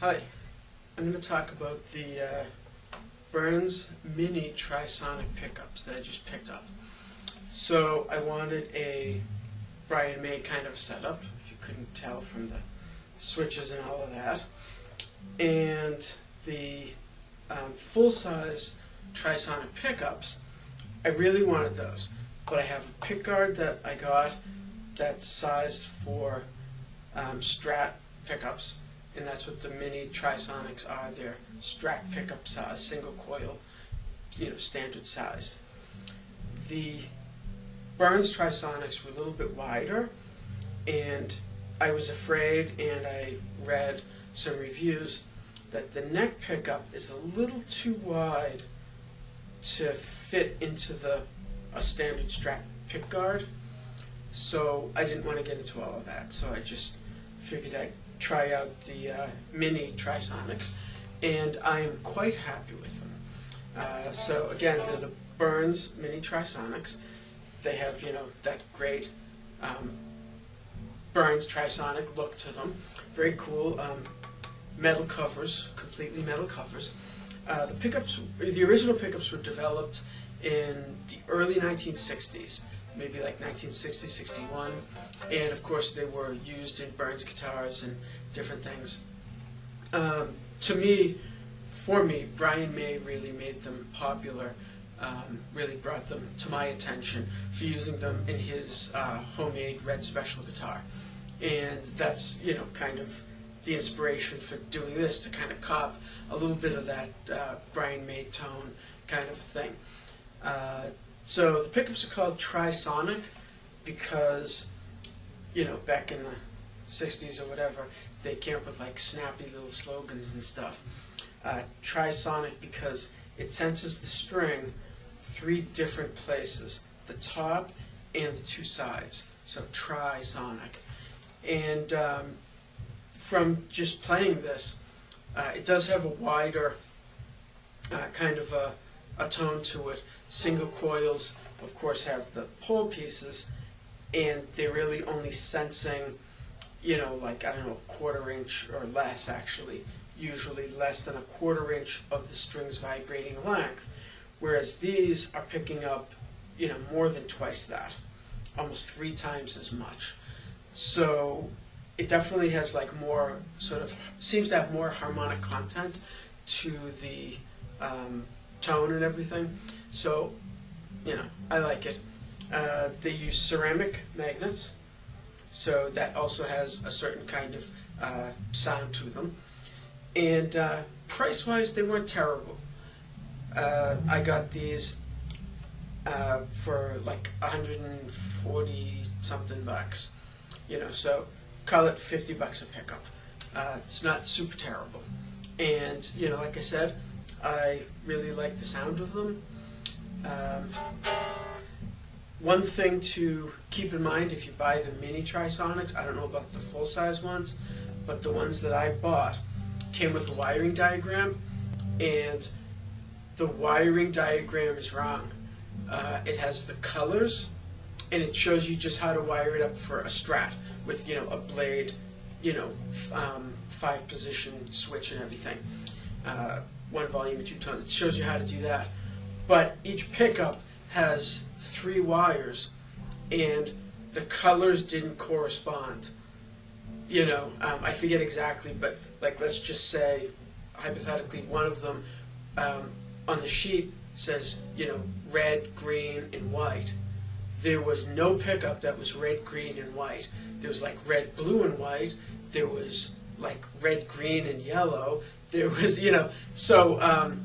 Hi, I'm going to talk about the Burns Mini Trisonic pickups that I just picked up. So I wanted a Brian May kind of setup, if you couldn't tell from the switches and all of that. And the full-size Trisonic pickups, I really wanted those. But I have a pickguard that I got that's sized for Strat pickups, and that's what the Mini Trisonics are. They're Strat pickup size, single coil, standard sized. The Burns Trisonics were a little bit wider, and I was afraid, and I read some reviews, that the neck pickup is a little too wide to fit into a standard Strat pickguard. So I didn't want to get into all of that, so I just figured I'd try out the Mini Trisonics, and I am quite happy with them. So again, they're the Burns Mini Trisonics. They have, that great Burns Trisonic look to them. Very cool. Metal covers, completely metal covers. The original pickups were developed in the early 1960s, maybe like 1960, 61, and of course they were used in Burns guitars and different things. For me, Brian May really made them popular, really brought them to my attention for using them in his homemade Red Special guitar. And that's, kind of the inspiration for doing this, to kind of cop a little bit of that Brian May tone kind of a thing. So the pickups are called Trisonic because, back in the 60s or whatever, they came up with like snappy little slogans and stuff. Trisonic because it senses the string 3 different places, the top and the 2 sides, so Trisonic. And from just playing this, it does have a wider kind of a tone to it. Single coils, of course, have the pole pieces, and they're really only sensing, like, I don't know, a 1/4 inch or less, actually. Usually less than a 1/4 inch of the string's vibrating length, whereas these are picking up, more than twice that, almost 3 times as much. So it definitely has like more seems to have more harmonic content to the tone and everything. So, I like it. They use ceramic magnets, so that also has a certain kind of sound to them. And price-wise, they weren't terrible. I got these for like 140 something bucks. So call it 50 bucks a pickup. It's not super terrible. And, like I said, I really like the sound of them. One thing to keep in mind if you buy the Mini Trisonics, I don't know about the full-size ones, but the ones that I bought came with a wiring diagram, and the wiring diagram is wrong. It has the colors, and it shows you just how to wire it up for a Strat with, a blade, 5-position switch and everything. 1 volume and 2 tones. It shows you how to do that. But each pickup has 3 wires, and the colors didn't correspond. I forget exactly, but like, let's just say, hypothetically, one of them on the sheet says, red, green, and white. There was no pickup that was red, green, and white. There was like red, blue, and white. There was like red, green, and yellow. There was, so, and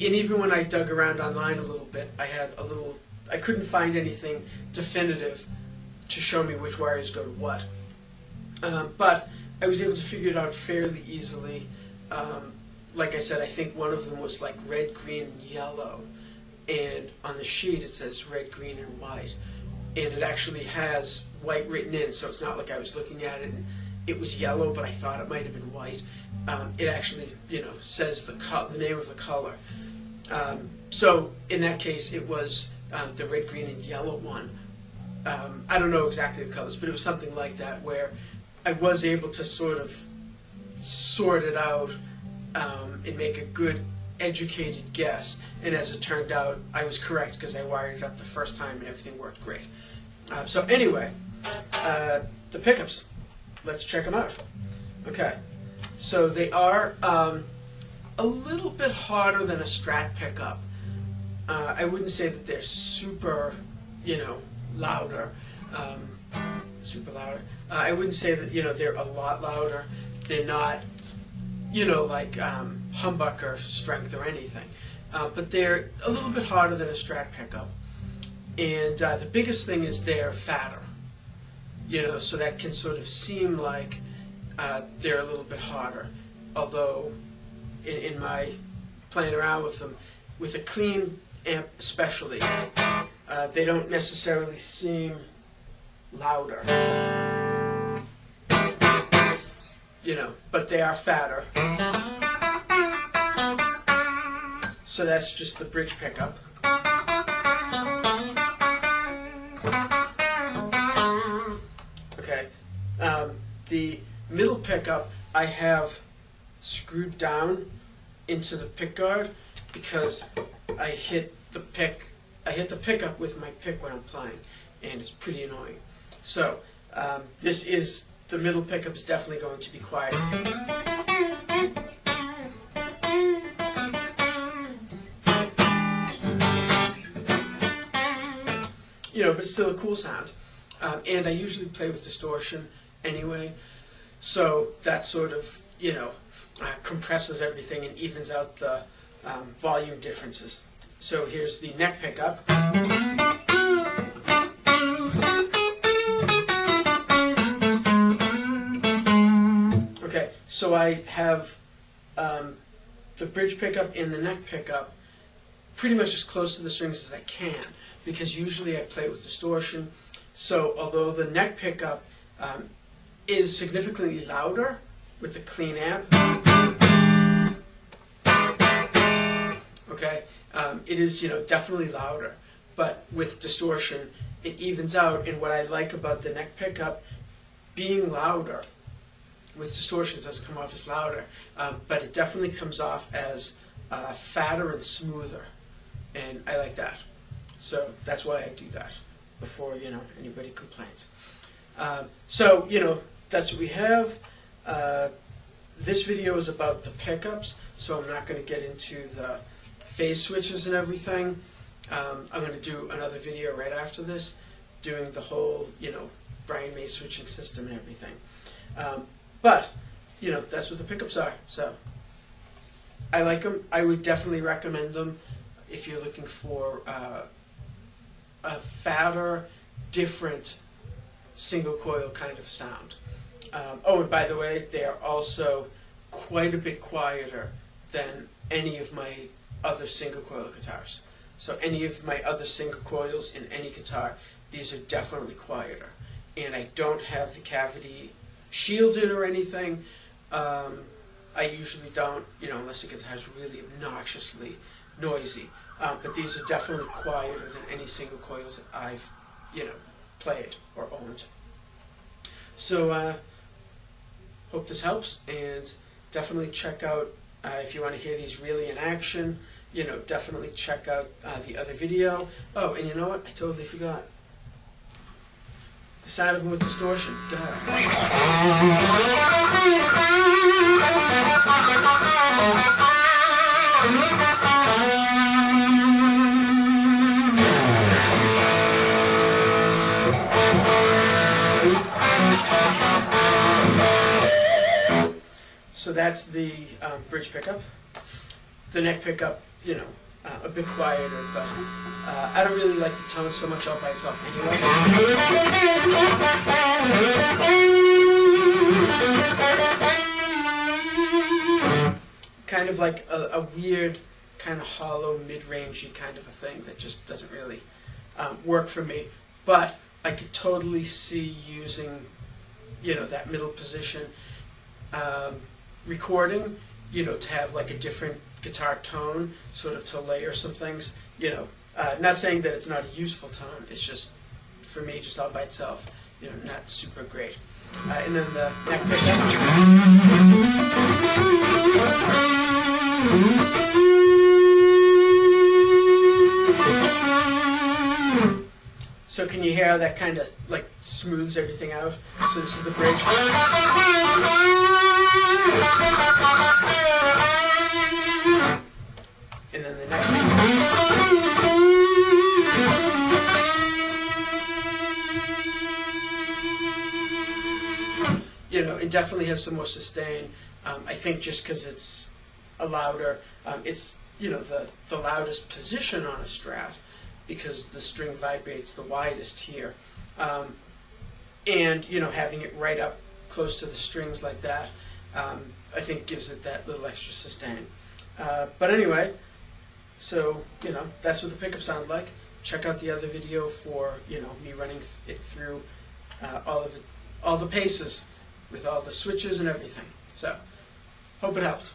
even when I dug around online a little bit, I couldn't find anything definitive to show me which wires go to what. But I was able to figure it out fairly easily. Like I said, I think one of them was like red, green, and yellow. And on the sheet it says red, green, and white. And it actually has white written in, so it's not like I was looking at it and it was yellow, but I thought it might have been white. It actually, says the name of the color. So in that case, it was the red, green, and yellow one. I don't know exactly the colors, but it was something like that, where I was able to sort of sort it out and make a good educated guess. And as it turned out, I was correct because I wired it up the first time and everything worked great. So anyway, the pickups, let's check them out. Okay, so they are a little bit harder than a Strat pickup. I wouldn't say that they're super, louder, super louder. I wouldn't say that, they're a lot louder. They're not, like humbucker strength or anything. But they're a little bit harder than a Strat pickup. And the biggest thing is they're fatter. So that can sort of seem like they're a little bit harder. Although, in my playing around with them, with a clean amp especially, they don't necessarily seem louder. But they are fatter. So that's just the bridge pickup. Okay, the middle pickup I have screwed down into the pick guard because I hit the pickup with my pick when I'm playing, and it's pretty annoying. So the middle pickup is definitely going to be quiet. But still a cool sound. And I usually play with distortion anyway, so that sort of, compresses everything and evens out the volume differences. So here's the neck pickup. Okay, so I have the bridge pickup and the neck pickup pretty much as close to the strings as I can, because usually I play with distortion. So although the neck pickup is significantly louder with the clean amp, okay, it is definitely louder, but with distortion it evens out. And what I like about the neck pickup being louder with distortion, it doesn't come off as louder, but it definitely comes off as fatter and smoother, and I like that. So that's why I do that before anybody complains. So that's what we have. This video is about the pickups, so I'm not going to get into the phase switches and everything. I'm going to do another video right after this, doing the whole Brian May switching system and everything. But that's what the pickups are. So I like them. I would definitely recommend them if you're looking for a fatter, different single coil kind of sound. Oh, and by the way, they are also quite a bit quieter than any of my other single coil guitars. So any of my other single coils in any guitar, these are definitely quieter. And I don't have the cavity shielded or anything. I usually don't, unless the guitar is really obnoxiously noisy. But these are definitely quieter than any single coils that I've, played or owned. So hope this helps, and definitely check out, if you want to hear these really in action, definitely check out the other video. Oh, and you know what? I totally forgot. The sound of them with distortion. So that's the bridge pickup. The neck pickup, a bit quieter, but I don't really like the tone so much all by itself anyway. Kind of like a weird, kind of hollow, mid-rangey kind of a thing that just doesn't really work for me. But I could totally see using, that middle position recording, to have like a different guitar tone, sort of to layer some things, not saying that it's not a useful tone, it's just, for me, just all by itself, not super great. And then the neck pickup. now that kind of like smooths everything out. So this is the bridge. And then the neck. You know, it definitely has some more sustain. I think just because it's a louder, it's, you know, the loudest position on a Strat, because the string vibrates the widest here. And, you know, having it right up close to the strings like that, I think gives it that little extra sustain. But anyway, so, you know, that's what the pickups sound like. Check out the other video for, you know, me running it through all the paces with all the switches and everything. So, hope it helped.